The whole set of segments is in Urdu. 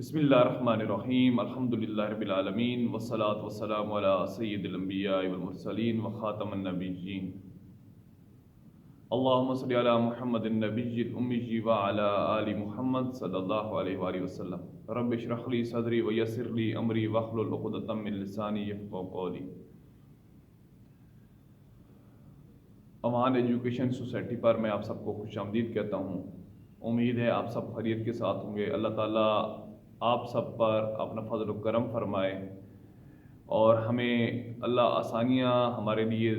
بسم اللہ الرحمن الرحیم الحمدللہ رب العالمین والصلاة والسلام علی سید الانبیاء والمرسلین وخاتم النبیین اللہم صلی علی محمد النبی الامی وعلی آل محمد صلی اللہ علیہ وآلہ وسلم رب اشرح لی صدری ویسر لی امری واحلل عقدۃ من لسانی یفقہوا قولی۔ امان ایجوکیشن سوسائٹی پر میں آپ سب کو خوش آمدید کہتا ہوں۔ امید ہے آپ سب خیریت کے ساتھ ہوں گے۔ اللہ تعالیٰ آپ سب پر اپنا فضل و کرم فرمائے اور ہمیں اللہ آسانیاں ہمارے لیے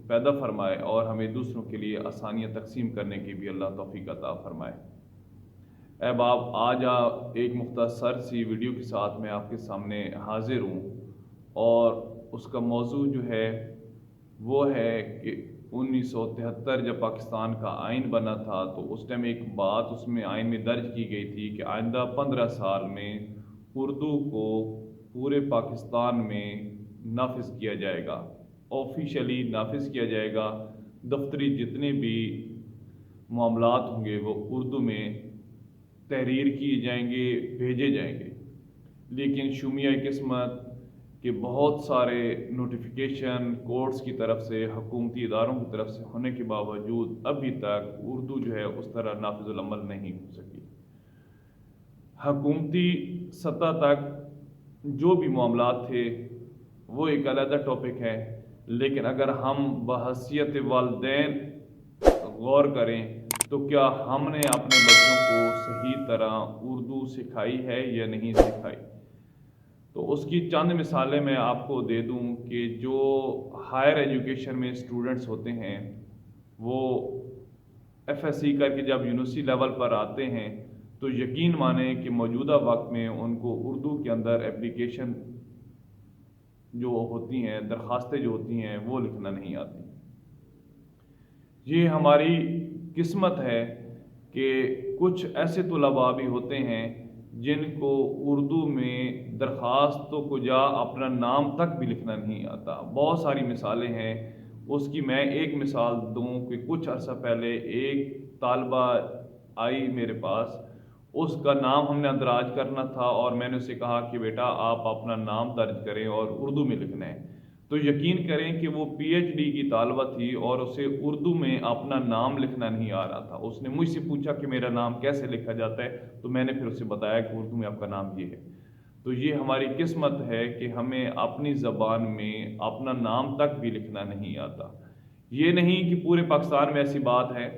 پیدا فرمائے اور ہمیں دوسروں کے لیے آسانیاں تقسیم کرنے کی بھی اللہ توفیق عطا فرمائے۔ احباب، آج ایک مختصر سی ویڈیو کے ساتھ میں آپ کے سامنے حاضر ہوں اور اس کا موضوع جو ہے وہ ہے کہ 1973 جب پاکستان کا آئین بنا تھا تو اس ٹائم ایک بات اس میں آئین میں درج کی گئی تھی کہ آئندہ 15 سال میں اردو کو پورے پاکستان میں نافذ کیا جائے گا، آفیشلی نافذ کیا جائے گا۔ دفتری جتنے بھی معاملات ہوں گے وہ اردو میں تحریر کیے جائیں گے، بھیجے جائیں گے۔ لیکن شومیہ قسمت کہ بہت سارے نوٹیفیکیشن کورٹس کی طرف سے، حکومتی اداروں کی طرف سے ہونے کے باوجود ابھی تک اردو جو ہے اس طرح نافذ العمل نہیں ہو سکی۔ حکومتی سطح تک جو بھی معاملات تھے وہ ایک علیحدہ ٹاپک ہے، لیکن اگر ہم بحیثیت والدین غور کریں تو کیا ہم نے اپنے بچوں کو صحیح طرح اردو سکھائی ہے یا نہیں سکھائی؟ تو اس کی چند مثالیں میں آپ کو دے دوں کہ جو ہائر ایجوکیشن میں اسٹوڈنٹس ہوتے ہیں وہ ایف ایس سی کر کے جب یونیورسٹی لیول پر آتے ہیں تو یقین مانیں کہ موجودہ وقت میں ان کو اردو کے اندر اپلیکیشن جو ہوتی ہیں، درخواستیں جو ہوتی ہیں وہ لکھنا نہیں آتی۔ یہ ہماری قسمت ہے کہ کچھ ایسے طلباء بھی ہوتے ہیں جن کو اردو میں درخواستوں کو جا اپنا نام تک بھی لکھنا نہیں آتا۔ بہت ساری مثالیں ہیں، اس کی میں ایک مثال دوں کہ کچھ عرصہ پہلے ایک طالبہ آئی میرے پاس، اس کا نام ہم نے اندراج کرنا تھا اور میں نے اسے کہا کہ بیٹا آپ اپنا نام درج کریں اور اردو میں لکھنا ہے۔ تو یقین کریں کہ وہ پی ایچ ڈی کی طالبہ تھی اور اسے اردو میں اپنا نام لکھنا نہیں آ رہا تھا۔ اس نے مجھ سے پوچھا کہ میرا نام کیسے لکھا جاتا ہے، تو میں نے پھر اسے بتایا کہ اردو میں آپ کا نام یہ ہے۔ تو یہ ہماری قسمت ہے کہ ہمیں اپنی زبان میں اپنا نام تک بھی لکھنا نہیں آتا۔ یہ نہیں کہ پورے پاکستان میں ایسی بات ہے،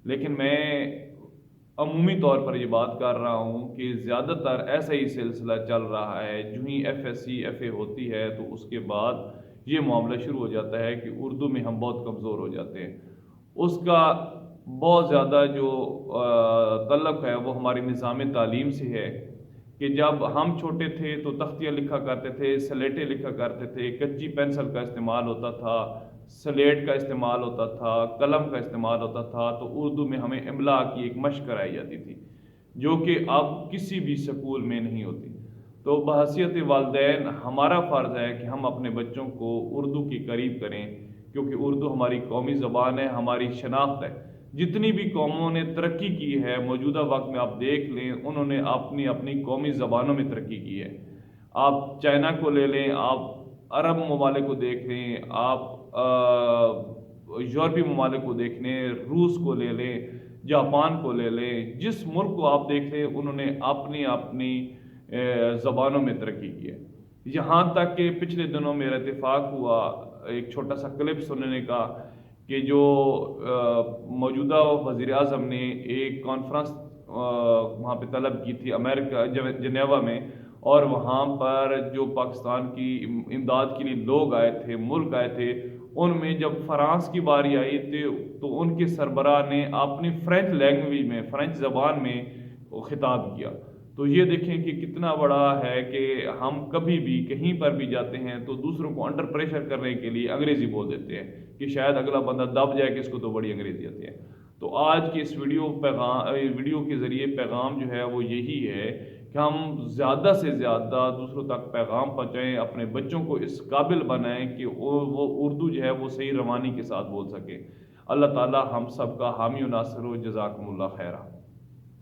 لیکن میں عمومی طور پر یہ بات کر رہا ہوں کہ زیادہ تر ایسا ہی سلسلہ چل رہا ہے۔ جو ہی F S C F A ہوتی ہے تو اس کے بعد یہ معاملہ شروع ہو جاتا ہے کہ اردو میں ہم بہت کمزور ہو جاتے ہیں۔ اس کا بہت زیادہ جو تعلق ہے وہ ہماری نظام تعلیم سے ہے کہ جب ہم چھوٹے تھے تو تختیاں لکھا کرتے تھے، سلیٹیں لکھا کرتے تھے، کچی پینسل کا استعمال ہوتا تھا، سلیٹ کا استعمال ہوتا تھا، قلم کا استعمال ہوتا تھا۔ تو اردو میں ہمیں املا کی ایک مشق کرائی جاتی تھی جو کہ اب کسی بھی سکول میں نہیں ہوتی۔ تو بحیثیت والدین ہمارا فرض ہے کہ ہم اپنے بچوں کو اردو کے قریب کریں، کیونکہ اردو ہماری قومی زبان ہے، ہماری شناخت ہے۔ جتنی بھی قوموں نے ترقی کی ہے موجودہ وقت میں آپ دیکھ لیں، انہوں نے اپنی قومی زبانوں میں ترقی کی ہے۔ آپ چائنا کو لے لیں، آپ عرب ممالک کو دیکھ لیں، آپ یورپی ممالک کو دیکھ لیں، روس کو لے لیں، جاپان کو لے لیں، جس ملک کو آپ دیکھ لیں انہوں نے اپنی زبانوں میں ترقی کی ہے۔ یہاں تک کہ پچھلے دنوں میرا اتفاق ہوا ایک چھوٹا سا کلپ سننے کا کہ جو موجودہ وزیر اعظم نے ایک کانفرنس وہاں پہ طلب کی تھی امریکہ جنیوا میں، اور وہاں پر جو پاکستان کی امداد کے لیے لوگ آئے تھے، ملک آئے تھے، ان میں جب فرانس کی باری آئی تھی تو ان کے سربراہ نے اپنی فرینچ لینگویج میں، فرینچ زبان میں خطاب کیا۔ تو یہ دیکھیں کہ کتنا بڑا ہے کہ ہم کبھی بھی کہیں پر بھی جاتے ہیں تو دوسروں کو انڈر پریشر کرنے کے لیے انگریزی بول دیتے ہیں کہ شاید اگلا بندہ دب جائے کہ اس کو تو بڑی انگریزی آتی ہے۔ تو آج کی اس ویڈیو کے ذریعے پیغام جو ہے وہ یہی ہے کہ ہم زیادہ سے زیادہ دوسروں تک پیغام پہنچائیں، اپنے بچوں کو اس قابل بنائیں کہ وہ اردو جو ہے وہ صحیح روانی کے ساتھ بول سکیں۔ اللہ تعالی ہم سب کا حامی و ناصر ہو۔ جزاکم اللہ خیرہ۔